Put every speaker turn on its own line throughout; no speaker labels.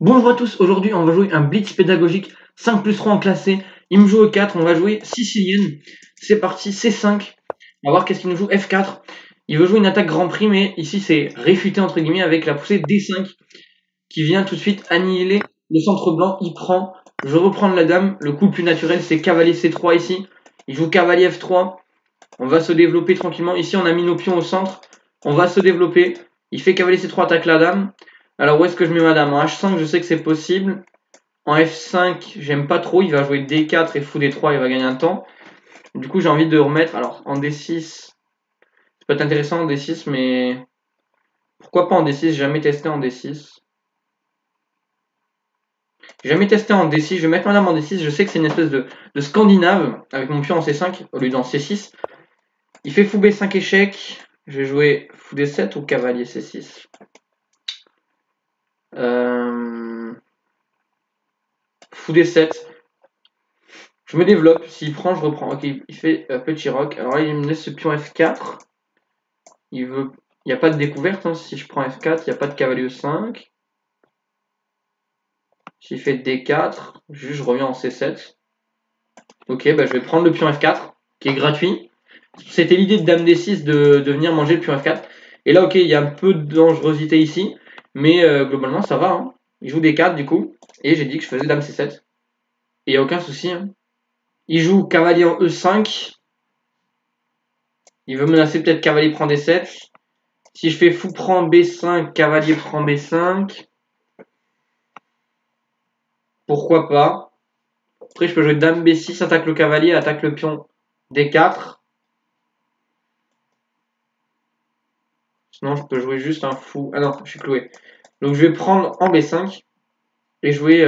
Bonjour à tous, aujourd'hui on va jouer un blitz pédagogique 5 plus 3 en classé. Il me joue E4, on va jouer sicilienne. C'est parti, C5. On va voir qu'est-ce qu'il nous joue, F4. Il veut jouer une attaque Grand Prix, mais ici c'est réfuté entre guillemets avec la poussée D5 qui vient tout de suite annihiler le centre blanc. Il prend, je reprends la dame. Le coup le plus naturel c'est cavalier C3 ici. Il joue cavalier F3. On va se développer tranquillement. Ici on a mis nos pions au centre. On va se développer. Il fait cavalier C3, attaque la dame. Alors où est-ce que je mets ma dame? En H5 je sais que c'est possible. En F5 j'aime pas trop. Il va jouer D4 et fou D3, il va gagner un temps. Du coup j'ai envie de remettre. Alors en D6, ça peut être intéressant en D6, mais pourquoi pas en D6? J'ai jamais testé en D6. J'ai jamais testé en D6. Je vais mettre ma dame en D6. Je sais que c'est une espèce de scandinave avec mon pion en C5 au lieu d'en C6. Il fait fou B5 échec. Je vais jouer fou D7 ou cavalier C6. Fou D7. Je me développe. S'il prend, je reprends. Ok, il fait petit roc. Alors là, il me laisse ce pion F4. Il n'y a pas de découverte. Hein. Si je prends F4, il n'y a pas de cavalier E5. S'il fait D4, juste je reviens en C7. Ok, bah, je vais prendre le pion F4, qui est gratuit. C'était l'idée de dame D6 de venir manger le pion F4. Et là, ok, il y a un peu de dangerosité ici. Mais globalement, ça va. Hein. Il joue D4 du coup. Et j'ai dit que je faisais dame C7. Et il n'y a aucun souci. Hein. Il joue cavalier en E5. Il veut menacer peut-être cavalier prend D7. Si je fais fou prend B5, cavalier prend B5. Pourquoi pas. Après, je peux jouer dame B6, attaque le cavalier, attaque le pion D4. Sinon, je peux jouer juste un fou. Ah non, je suis cloué. Donc, je vais prendre en B5 et jouer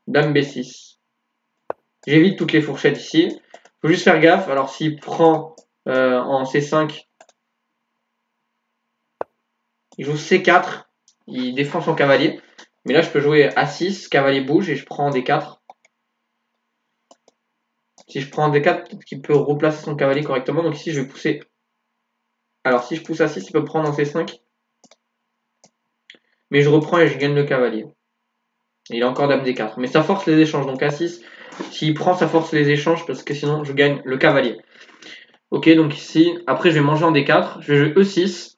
dame B6. J'évite toutes les fourchettes ici. Faut juste faire gaffe. Alors, s'il prend en C5, il joue C4. Il défend son cavalier. Mais là, je peux jouer A6, cavalier bouge et je prends D4. Si je prends D4, peut-être qu'il peut replacer son cavalier correctement. Donc ici, je vais pousser. Alors, si je pousse A6, il peut prendre en C5. Mais je reprends et je gagne le cavalier. Et il a encore dame D4. Mais ça force les échanges. Donc A6, s'il prend, ça force les échanges parce que sinon, je gagne le cavalier. Ok, donc ici, après, je vais manger en D4. Je vais jouer E6.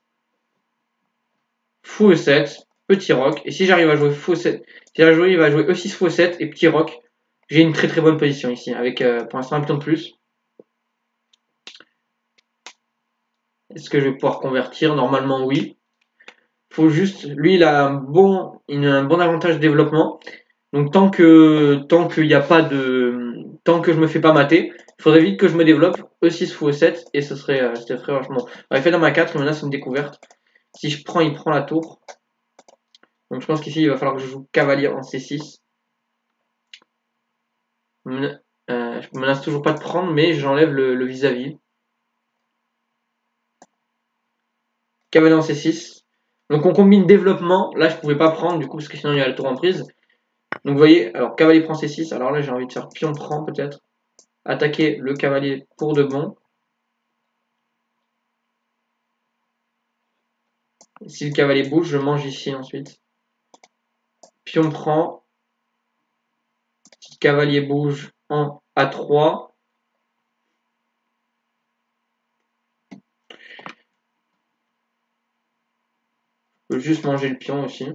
Fou E7. Petit roc. Et si j'arrive à jouer fou E7, si j'arrive à jouer, il va jouer E6 fou E7 et petit roc. J'ai une très très bonne position ici. Avec pour l'instant un pion de plus. Est-ce que je vais pouvoir convertir? Normalement, oui. Faut juste, lui, il a un bon avantage de développement. Donc tant qu'il n'y a pas de, tant que je me fais pas mater, il faudrait vite que je me développe E6 fou E7 et ce serait vachement. Alors, il fait dans ma 4, il menace une découverte. Si je prends, il prend la tour. Donc je pense qu'ici il va falloir que je joue cavalier en C6. Je menace toujours pas de prendre, mais j'enlève le vis-à-vis. Cavalier en C6. Donc on combine développement. Là je pouvais pas prendre du coup parce que sinon il y a la tour en prise. Donc vous voyez, alors cavalier prend C6. Alors là j'ai envie de faire pion prend peut-être. Attaquer le cavalier pour de bon. Si le cavalier bouge, je mange ici ensuite. Pion prend. Si le cavalier bouge en A3. Je peux juste manger le pion aussi.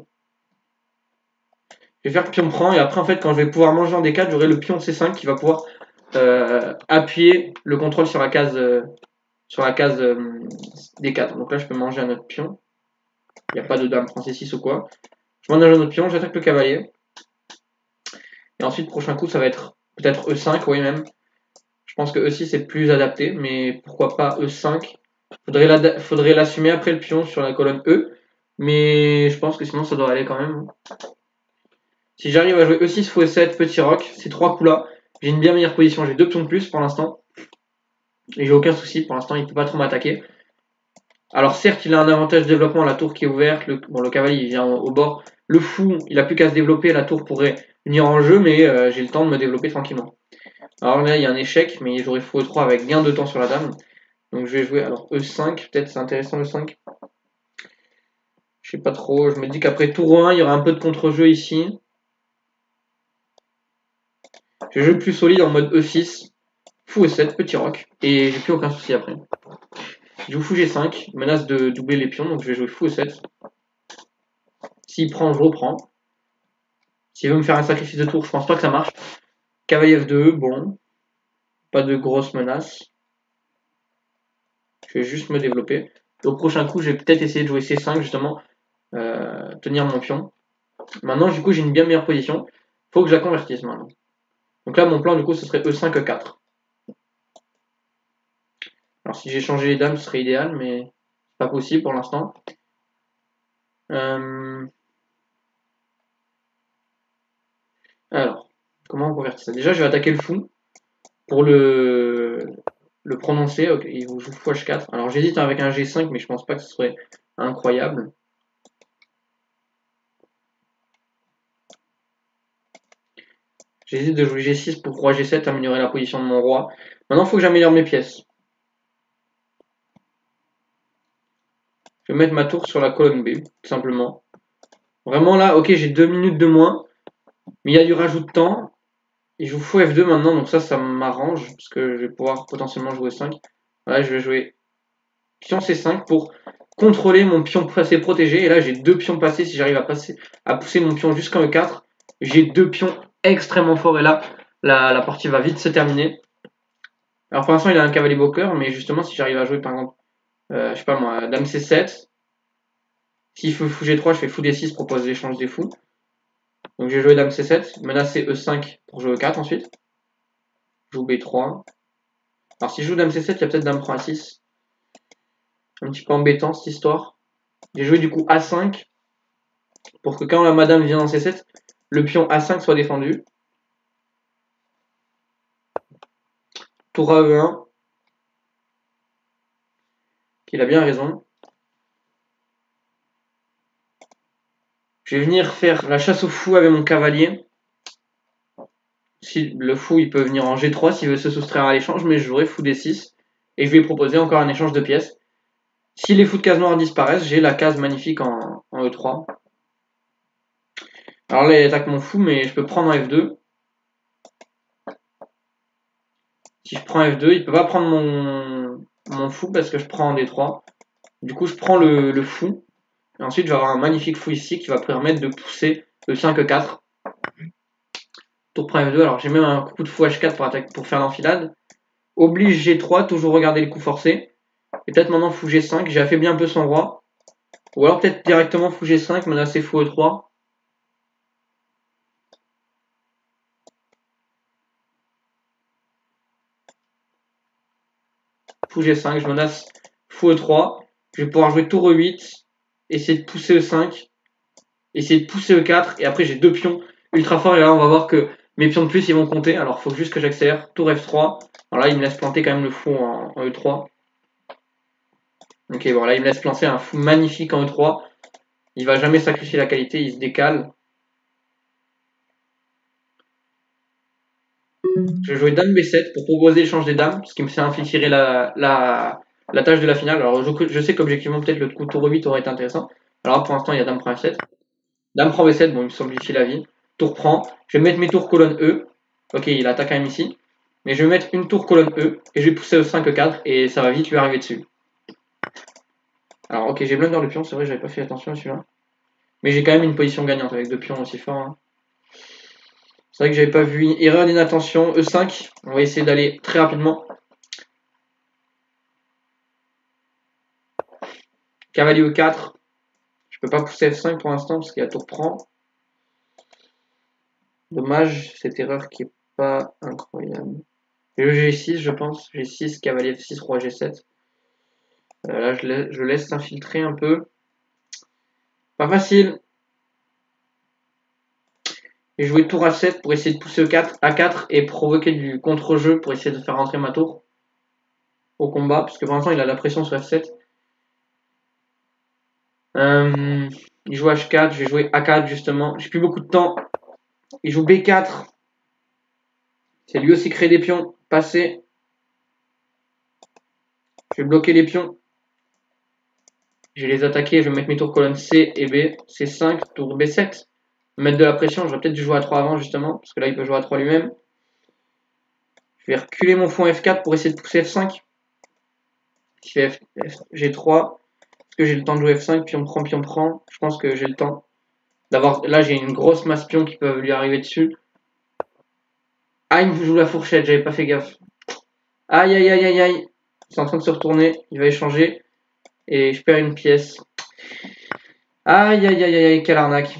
Je vais faire pion prend et après en fait quand je vais pouvoir manger en D4, j'aurai le pion C5 qui va pouvoir appuyer le contrôle sur la case D4. Donc là je peux manger un autre pion. Il n'y a pas de dame prend C6 ou quoi. Je mange un autre pion, j'attaque le cavalier. Et ensuite prochain coup ça va être peut-être E5, oui même. Je pense que E6 est plus adapté, mais pourquoi pas E5. Faudrait l'assumer après le pion sur la colonne E. Mais je pense que sinon ça doit aller quand même. Si j'arrive à jouer E6 fou E7, petit roc, ces trois coups-là, j'ai une bien meilleure position. J'ai deux pions de plus pour l'instant. Et j'ai aucun souci. Pour l'instant, il ne peut pas trop m'attaquer. Alors certes, il a un avantage de développement, la tour qui est ouverte. Le cavalier, il vient au bord. Le fou, il a plus qu'à se développer. La tour pourrait venir en jeu, mais j'ai le temps de me développer tranquillement. Alors là, il y a un échec, mais j'aurais fou E3 avec gain de temps sur la dame. Donc je vais jouer alors E5. Peut-être c'est intéressant E5. Je sais pas trop. Je me dis qu'après tour 1, il y aura un peu de contre-jeu ici. Je joue plus solide en mode E6. Fou E7, petit roc. Et j'ai plus aucun souci après. Je joue fou G5, menace de doubler les pions, donc je vais jouer fou E7. S'il prend, je reprends. S'il veut me faire un sacrifice de tour, je pense pas que ça marche. Cavalier F2, bon. Pas de grosse menace. Je vais juste me développer. Au prochain coup, je vais peut-être essayer de jouer C5, justement. Tenir mon pion. Maintenant, du coup, j'ai une bien meilleure position. Faut que je la convertisse maintenant. Donc là, mon plan, du coup, ce serait E5, E4. Alors, si j'ai changé les dames, ce serait idéal, mais c'est pas possible pour l'instant. Alors, comment on convertit ça? Déjà, je vais attaquer le fou pour le prononcer. Ok, il joue fou H4. Alors, j'hésite avec un G5, mais je pense pas que ce serait incroyable. J'hésite de jouer G6 pour roi G7, améliorer la position de mon roi. Maintenant, il faut que j'améliore mes pièces. Je vais mettre ma tour sur la colonne B, tout simplement. Vraiment là, ok, j'ai 2 minutes de moins, mais il y a du rajout de temps. Il joue fou F2 maintenant, donc ça m'arrange, parce que je vais pouvoir potentiellement jouer 5. Voilà, je vais jouer pion C5 pour contrôler mon pion passé protégé. Et là, j'ai 2 pions passés. Si j'arrive à pousser mon pion jusqu'en E4, j'ai 2 pions extrêmement forts. Et là, la partie va vite se terminer. Alors pour l'instant, il a un cavalier bloqueur, mais justement, si j'arrive à jouer par exemple, je sais pas moi, dame C7, s'il fait fou G3, je fais fou D6, propose l'échange des fous. Donc j'ai joué dame C7, menacé E5 pour jouer E4 ensuite. Je joue B3. Alors si je joue dame C7, il y a peut-être dame prend A6. Un petit peu embêtant cette histoire. J'ai joué du coup A5 pour que quand la madame vient en C7, le pion A5 soit défendu. Tour à E1. Il a bien raison. Je vais venir faire la chasse au fou avec mon cavalier. Si le fou, il peut venir en G3 s'il veut se soustraire à l'échange, mais je jouerai fou D6. Et je vais proposer encore un échange de pièces. Si les fous de case noire disparaissent, j'ai la case magnifique en E3. Alors là, il attaque mon fou, mais je peux prendre F2. Si je prends F2, il peut pas prendre mon fou parce que je prends en D3. Du coup, je prends le fou. Et ensuite, je vais avoir un magnifique fou ici qui va permettre de pousser le 5 E4. Tour prend F2. Alors, j'ai même un coup de fou H4 pour faire l'enfilade. Oblige G3, toujours regarder le coup forcé. Et peut-être maintenant fou G5. J'ai affaibli un peu son roi. Ou alors peut-être directement fou G5, menacer fou E3. Fou G5, je menace fou E3. Je vais pouvoir jouer tour E8. Essayer de pousser E5. Essayer de pousser E4. Et après, j'ai 2 pions ultra forts. Et là, on va voir que mes pions de plus, ils vont compter. Alors, il faut juste que j'accélère. Tour F3. Alors là, il me laisse planter quand même le fou en E3. Ok, bon, là, il me laisse planter un fou magnifique en E3. Il va jamais sacrifier la qualité, il se décale. Je vais jouer dame B7 pour proposer l'échange des dames, ce qui me fait infliger la tâche de la finale. Alors, je sais qu'objectivement, peut-être le coup tour 8 aurait été intéressant. Alors, pour l'instant, il y a dame prend F7. Dame prend B7, bon, il me simplifie la vie. Tour prend. Je vais mettre mes tours colonne E. Ok, il attaque quand même ici. Mais je vais mettre une tour colonne E et je vais pousser au 5 E4 et ça va vite lui arriver dessus. Alors, ok, j'ai blunder le pion, c'est vrai, j'avais pas fait attention à celui-là. Mais j'ai quand même une position gagnante avec 2 pions aussi forts. Hein. C'est vrai que j'avais pas vu une erreur d'inattention. E5, on va essayer d'aller très rapidement. Cavalier E4. Je peux pas pousser F5 pour l'instant parce qu'il y a tour prend. Dommage, cette erreur qui est pas incroyable. Le G6, je pense. G6, cavalier F6, roi G7. Là, je laisse s'infiltrer un peu. Pas facile. J'ai joué tour A7 pour essayer de pousser E4, A4 et provoquer du contre-jeu pour essayer de faire rentrer ma tour au combat. Parce que pour l'instant, il a la pression sur F7. Il joue H4, je vais jouer A4 justement. J'ai plus beaucoup de temps. Il joue B4. C'est lui aussi créer des pions. Passer. Je vais bloquer les pions. Je vais les attaquer, je vais mettre mes tours colonne C et B. C5, tour B7. Mettre de la pression, j'aurais peut-être dû jouer à 3 avant justement, parce que là il peut jouer à 3 lui-même. Je vais reculer mon fond F4 pour essayer de pousser F5. Je fais G3. Est-ce que j'ai le temps de jouer F5, pion prend. Je pense que j'ai le temps d'avoir. Là j'ai une grosse masse pion qui peuvent lui arriver dessus. Ah, il me joue la fourchette, j'avais pas fait gaffe. Aïe aïe aïe aïe aïe. C'est en train de se retourner, il va échanger. Et je perds une pièce. Aïe aïe aïe aïe, quelle arnaque.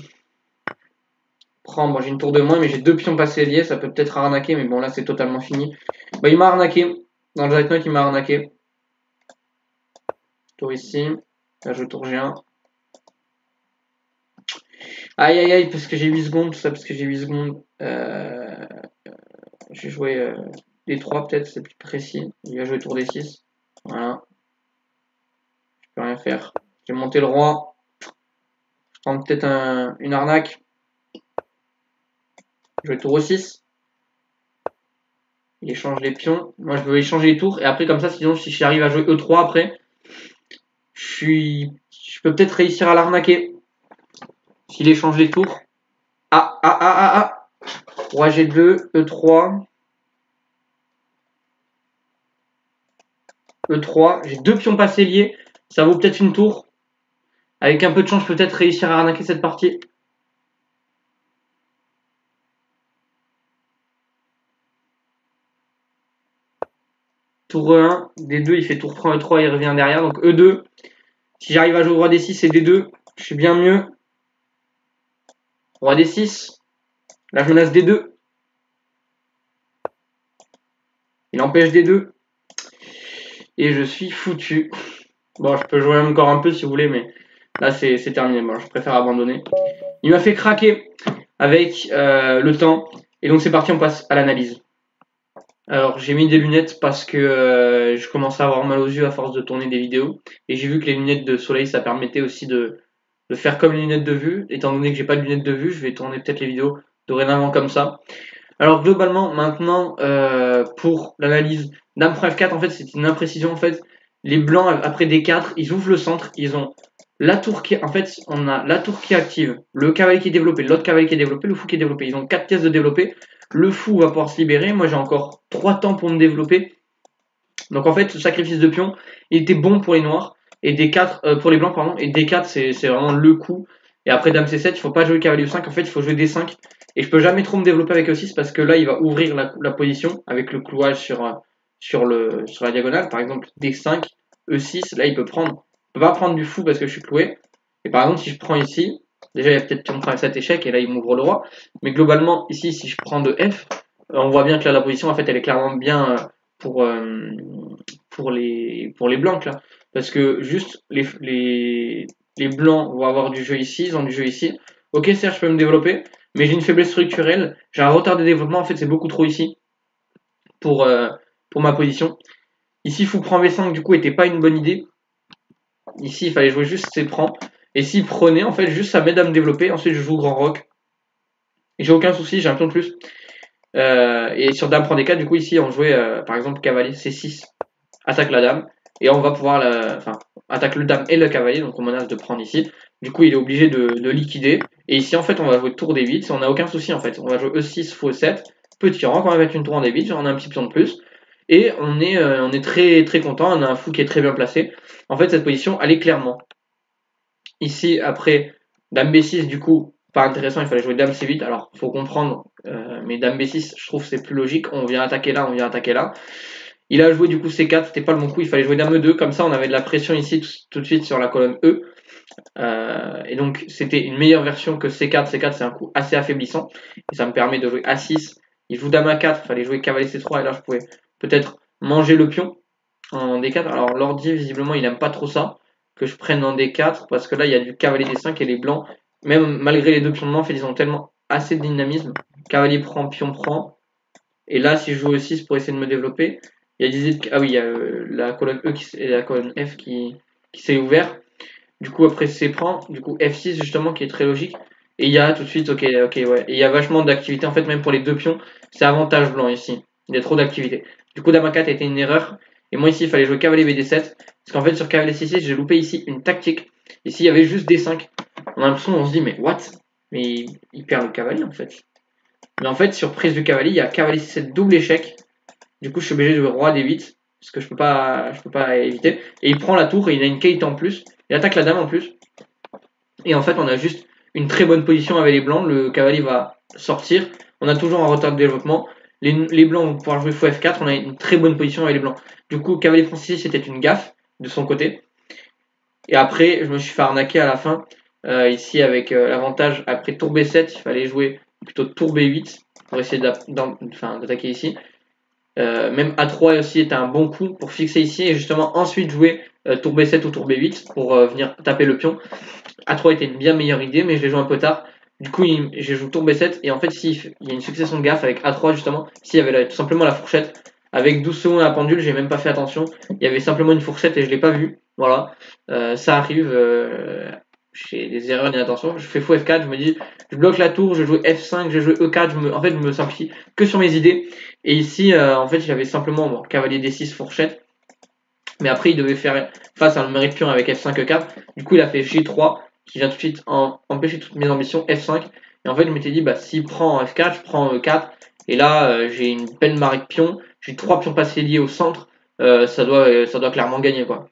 Prends, bon j'ai une tour de moins, mais j'ai 2 pions passés liés, ça peut peut-être arnaquer, mais bon là c'est totalement fini. Bah il m'a arnaqué. Dans le Night il m'a arnaqué. Tour ici. Là je tour G1. Aïe aïe aïe, parce que j'ai 8 secondes, tout ça parce que j'ai 8 secondes. Je vais jouer D3 peut-être, c'est plus précis. Il va jouer tour D6. Voilà. Je peux rien faire. Je vais monter le roi. Je tente peut-être une arnaque. Je vais tour E6. Il échange les pions. Moi je veux échanger les tours. Et après comme ça, sinon si j'arrive à jouer E3 après, je peux peut-être réussir à l'arnaquer. S'il échange les tours. Ah, ah, ah, ah, ah. Roi G2, E3. E3. J'ai 2 pions passés liés. Ça vaut peut-être une tour. Avec un peu de chance, je peux peut-être réussir à arnaquer cette partie. Tour E1, D2, il fait tour E3, il revient derrière. Donc E2. Si j'arrive à jouer roi D6 et D2, je suis bien mieux. Roi D6. Là, je menace D2. Il empêche D2. Et je suis foutu. Bon, je peux jouer encore un peu si vous voulez, mais là, c'est terminé. Bon, je préfère abandonner. Il m'a fait craquer avec le temps. Et donc, c'est parti, on passe à l'analyse. Alors, j'ai mis des lunettes parce que je commençais à avoir mal aux yeux à force de tourner des vidéos. Et j'ai vu que les lunettes de soleil, ça permettait aussi de faire comme les lunettes de vue. Étant donné que j'ai pas de lunettes de vue, je vais tourner peut-être les vidéos dorénavant comme ça. Alors, globalement, maintenant, pour l'analyse, dame prend F4, en fait, c'est une imprécision. En fait, les blancs, après D4, ils ouvrent le centre, ils ont la tour qui, en fait, on a la tour qui est active, le cavalier qui est développé, l'autre cavalier qui est développé, le fou qui est développé. Ils ont 4 pièces de développer. Le fou va pouvoir se libérer. Moi, j'ai encore 3 temps pour me développer. Donc, en fait, ce sacrifice de pion, il était bon pour les noirs et D4 pour les blancs, pardon. Et D4, c'est vraiment le coup. Et après dame C7, il faut pas jouer cavalier E5. En fait, il faut jouer D5. Et je peux jamais trop me développer avec E6 parce que là, il va ouvrir la position avec le clouage sur la diagonale. Par exemple, D5, E6. Là, il peut pas prendre du fou parce que je suis cloué. Et par exemple, si je prends ici, déjà, il y a peut-être pion prend F7 échec et là, il m'ouvre le roi. Mais globalement, ici, si je prends de F, on voit bien que là, la position, en fait, elle est clairement bien pour les blancs là. Parce que juste les blancs vont avoir du jeu ici, ils ont du jeu ici. Ok, certes, je peux me développer, mais j'ai une faiblesse structurelle. J'ai un retard de développement, en fait, c'est beaucoup trop ici pour, pour ma position. Ici, fou prend V5, du coup, était pas une bonne idée. Ici, il fallait jouer juste C prend. Et s'il prenait, en fait, juste ça m'aide à me développer. Ensuite, je joue grand roc. Et j'ai aucun souci, j'ai un pion de plus. Et sur dame prend D4, du coup, ici, on jouait, par exemple, cavalier C6, attaque la dame. Et on va pouvoir, attaque le dame et le cavalier, donc on menace de prendre ici. Du coup, il est obligé de liquider. Et ici, en fait, on va jouer tour D8, on n'a aucun souci, en fait. On va jouer E6, fou E7, petit rang, on va mettre une tour en D8, on a un petit pion de plus. Et on est très très content, on a un fou qui est très bien placé. En fait, cette position, elle est clairement. Ici, après, dame B6, du coup, pas intéressant, il fallait jouer dame C8. Alors, faut comprendre, mais dame B6, je trouve c'est plus logique. On vient attaquer là, on vient attaquer là. Il a joué du coup C4, c'était pas le bon coup, il fallait jouer dame E2, comme ça on avait de la pression ici tout de suite sur la colonne E. Et donc c'était une meilleure version que C4. C4 c'est un coup assez affaiblissant, et ça me permet de jouer A6. Il joue dame A4, il fallait jouer cavalier C3, et là je pouvais peut-être manger le pion en D4. Alors l'ordi visiblement il aime pas trop ça, que je prenne en D4, parce que là il y a du cavalier D5 et les blancs, même malgré les deux pions de main, en fait ils ont tellement assez de dynamisme. Cavalier prend, pion prend, et là si je joue E6 pour essayer de me développer, il y a des idées ah oui, il y a la colonne E et la colonne F qui s'est ouvert. Du coup, après C prend. Du coup, F6 justement qui est très logique. Et il y a tout de suite, ok, ouais. Et il y a vachement d'activité. En fait, même pour les deux pions, c'est avantage blanc ici. Il y a trop d'activité. Du coup, dame A4 a été une erreur. Et moi ici il fallait jouer cavalier BD7. Parce qu'en fait sur cavalier C6 j'ai loupé ici une tactique. Ici il y avait juste D5. On a l'impression, on se dit mais what? Mais il perd le cavalier en fait. Mais en fait sur prise du cavalier il y a cavalier C7 double échec. Du coup je suis obligé de jouer roi D8. Parce que je peux pas éviter. Et il prend la tour et il a une qualité en plus. Il attaque la dame en plus. Et en fait on a juste une très bonne position avec les blancs. Le cavalier va sortir. On a toujours un retard de développement. Les blancs vont pouvoir jouer fou F4. On a une très bonne position avec les blancs. Du coup, cavalier français, c'était une gaffe de son côté. Et après, je me suis fait arnaquer à la fin. Ici, avec l'avantage, après tour B7, il fallait jouer plutôt tour B8 pour essayer d'attaquer ici. Même A3 aussi était un bon coup pour fixer ici. Et justement, ensuite jouer tour B7 ou tour B8 pour venir taper le pion. A3 était une bien meilleure idée, mais je l'ai joué un peu tard. Du coup, j'ai joué tour B7 et en fait, ici, il y a une succession de gaffes avec A3 justement. S'il y avait tout simplement la fourchette avec 12 secondes à la pendule, j'ai même pas fait attention. Il y avait simplement une fourchette et je l'ai pas vu. Voilà, ça arrive. J'ai des erreurs d'inattention. Je fais fou F4, je me dis, je bloque la tour, je joue F5, je joue E4. En fait, je me simplifie que sur mes idées. Et ici, en fait, j'avais simplement cavalier D6 fourchette. Mais après, il devait faire face à un numéro de pion avec F5 E4. Du coup, il a fait G3 qui vient tout de suite empêcher toutes mes ambitions, F5. Et en fait, je m'étais dit, bah, s'il prend F4, je prends E4. Et là, j'ai une belle marée de pions. J'ai 3 pions passés liés au centre. Ça doit clairement gagner, quoi.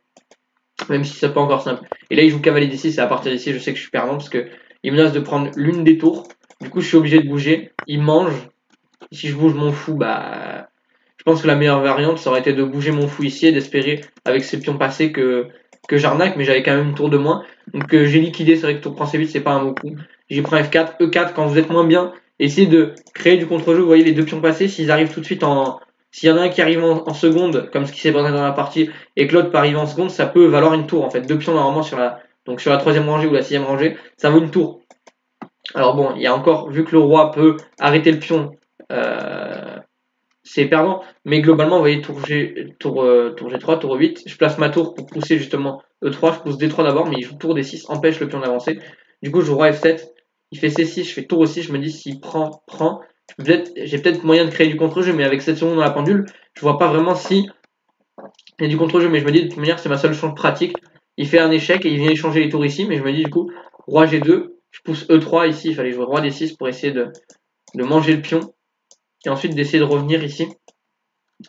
Même si c'est pas encore simple. Et là, il joue cavalier D6. Et à partir d'ici, je sais que je suis perdant parce que il menace de prendre l'une des tours. Du coup, je suis obligé de bouger. Il mange. Si je bouge mon fou, bah, je pense que la meilleure variante, ça aurait été de bouger mon fou ici et d'espérer, avec ces pions passés, que j'arnaque, mais j'avais quand même une tour de moins. Donc j'ai liquidé, c'est vrai que tour prend C8, c'est pas un bon coup. J'ai pris F4, E4, quand vous êtes moins bien, essayez de créer du contre-jeu. Vous voyez les deux pions passés, s'ils arrivent tout de suite en... S'il y en a un qui arrive en seconde, comme ce qui s'est passé dans la partie, et que l'autre peut arriver en seconde, ça peut valoir une tour, en fait. Deux pions normalement sur la troisième rangée ou la sixième rangée, ça vaut une tour. Alors bon, il y a encore, vu que le roi peut arrêter le pion, c'est perdant. Mais globalement, vous voyez, tour G3, tour 8. Je place ma tour pour pousser justement E3. Je pousse D3 d'abord, mais il joue tour D6, empêche le pion d'avancer. Du coup, je joue roi F7. Il fait C6, je fais tour aussi. Je me dis, s'il prend. J'ai peut-être moyen de créer du contre-jeu, mais avec 7 secondes dans la pendule, je vois pas vraiment si il y a du contre-jeu. Mais je me dis, de toute manière, c'est ma seule chance pratique. Il fait un échec et il vient échanger les tours ici. Mais je me dis, du coup, roi G2. Je pousse E3 ici. Il fallait jouer roi D6 pour essayer de manger le pion. Et ensuite d'essayer de revenir ici.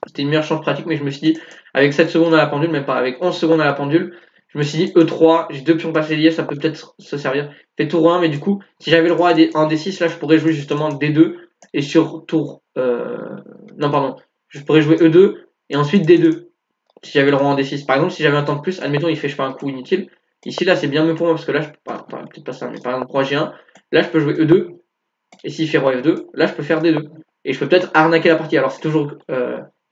C'était une meilleure chance pratique, mais je me suis dit, avec 7 secondes à la pendule, même pas, avec 11 secondes à la pendule, je me suis dit E3, j'ai deux pions passés liés, ça peut peut-être se servir. Fait tour 1, mais du coup, si j'avais le roi en D6, là, je pourrais jouer justement D2, et sur tour... non, pardon, je pourrais jouer E2, et ensuite D2, si j'avais le roi en D6. Par exemple, si j'avais un temps de plus, admettons, il fait, je fais un coup inutile. Ici, là, c'est bien mieux pour moi, parce que là, je peux pas, peut-être pas ça, mais par exemple, roi G1, là, je peux jouer E2, et s'il fait roi F2, là, je peux faire D2. Et je peux peut-être arnaquer la partie. Alors, c'est toujours...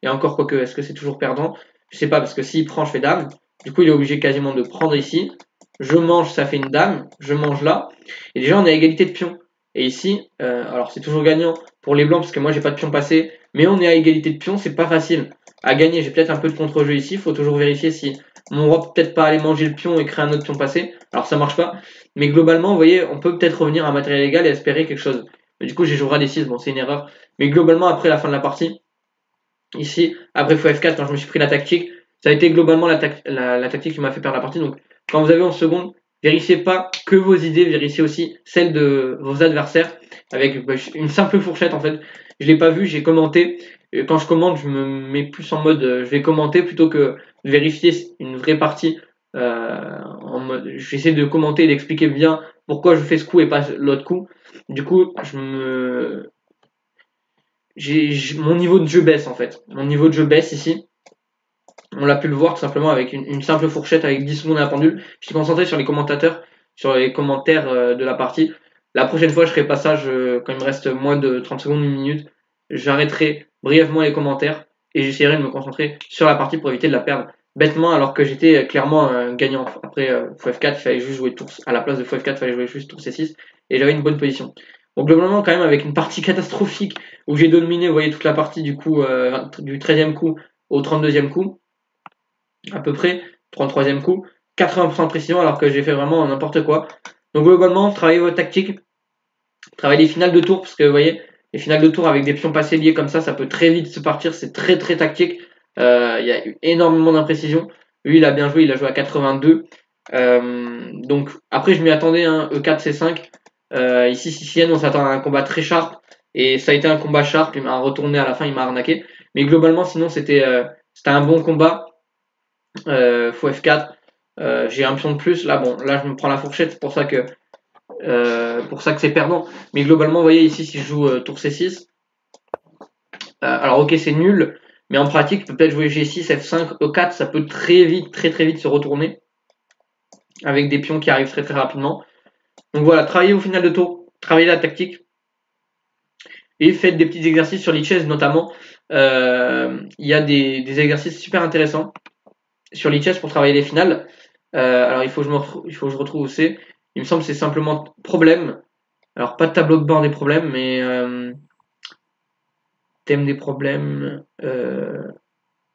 et encore, quoique, est-ce que c'est toujours perdant? Je sais pas, parce que s'il prend, je fais dame. Du coup, il est obligé quasiment de prendre ici. Je mange, ça fait une dame. Je mange là. Et déjà, on est à égalité de pions. Et ici, alors c'est toujours gagnant pour les blancs, parce que moi, j'ai pas de pions passés. Mais on est à égalité de pions, c'est pas facile à gagner. J'ai peut-être un peu de contre-jeu ici. Il faut toujours vérifier si mon roi peut peut-être pas aller manger le pion et créer un autre pion passé. Alors, ça marche pas. Mais globalement, vous voyez, on peut peut-être revenir à matériel égal et espérer quelque chose. Mais du coup, j'ai joué roi D6. Bon, c'est une erreur. Mais globalement, après la fin de la partie, ici, après fou F4, quand je me suis pris la tactique, ça a été globalement la tactique qui m'a fait perdre la partie. Donc, quand vous avez en seconde, vérifiez pas que vos idées, vérifiez aussi celles de vos adversaires avec une simple fourchette en fait. Je l'ai pas vu, j'ai commenté. Et quand je commente, je me mets plus en mode je vais commenter plutôt que de vérifier une vraie partie. En mode, j'essaie de commenter et d'expliquer bien pourquoi je fais ce coup et pas l'autre coup. Du coup, mon niveau de jeu baisse en fait. Mon niveau de jeu baisse ici. On l'a pu le voir tout simplement avec une simple fourchette avec 10 secondes à la pendule. Je suis concentré sur les commentateurs, sur les commentaires de la partie. La prochaine fois, je ferai pas ça quand il me reste moins de 30 secondes, une minute. J'arrêterai brièvement les commentaires et j'essaierai de me concentrer sur la partie pour éviter de la perdre bêtement alors que j'étais clairement gagnant. Après fou F4, il fallait juste jouer tour à la place de fou F4, il fallait jouer juste tour C6 et j'avais une bonne position. Donc globalement quand même avec une partie catastrophique où j'ai dominé, vous voyez toute la partie du coup du 13e coup au 32e coup à peu près, 33e coup, 80% de précision alors que j'ai fait vraiment n'importe quoi. Donc globalement, travaillez votre tactique, travaillez les finales de tour parce que vous voyez, les finales de tour avec des pions passés liés comme ça peut très vite se partir, c'est très très tactique. Il y a eu énormément d'imprécisions. Lui, il a bien joué, il a joué à 82. Donc après, je m'y attendais, hein, E4, C5. Ici, Sicilienne, on s'attend à un combat très sharp. Et ça a été un combat sharp, il m'a retourné à la fin, il m'a arnaqué. Mais globalement, sinon, c'était un bon combat. Fou F4. J'ai un pion de plus. Là, bon, là, je me prends la fourchette, c'est pour ça que c'est perdant. Mais globalement, vous voyez ici, si je joue tour C6, alors ok, c'est nul, mais en pratique, je peux peut-être jouer G6, F5, E4, ça peut très vite, très très vite se retourner avec des pions qui arrivent très très rapidement. Donc voilà, travaillez au final de tour, travaillez la tactique et faites des petits exercices sur l'e-chess notamment. Il y a des exercices super intéressants sur l'e-chess pour travailler les finales. Alors il faut que je retrouve où c'est. Il me semble que c'est simplement problème. Alors pas de tableau de bord des problèmes, mais thème des problèmes,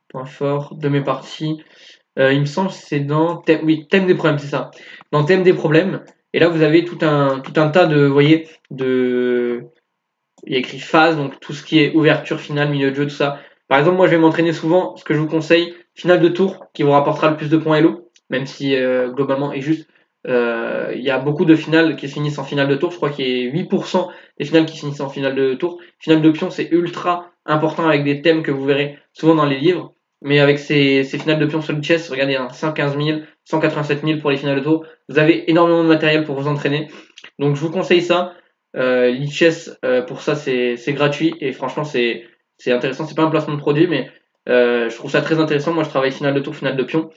point fort de mes parties. Il me semble que c'est dans thème des problèmes, c'est ça. Dans thème des problèmes. Et là vous avez tout un tas de, vous voyez, il y a écrit phase, donc tout ce qui est ouverture, finale, milieu de jeu, tout ça. Par exemple, moi je vais m'entraîner souvent, ce que je vous conseille, finale de tour, qui vous rapportera le plus de points Elo, même si globalement est juste. Il y a beaucoup de finales qui se finissent en finale de tour, je crois qu'il y a 8% des finales qui se finissent en finale de tour. Finale de pion, c'est ultra important avec des thèmes que vous verrez souvent dans les livres. Mais avec ces finales de pion sur le chess, regardez, hein, 115 000, 187 000 pour les finales de tour, vous avez énormément de matériel pour vous entraîner. Donc je vous conseille ça. Lichess, pour ça, c'est gratuit et franchement, c'est intéressant. C'est pas un placement de produit, mais je trouve ça très intéressant. Moi, je travaille finale de tour, finale de pion.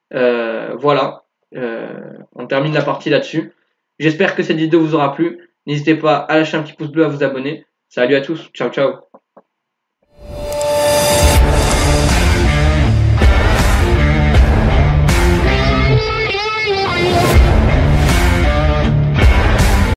Voilà, on termine la partie là-dessus. J'espère que cette vidéo vous aura plu. N'hésitez pas à lâcher un petit pouce bleu, à vous abonner. Salut à tous, ciao ciao.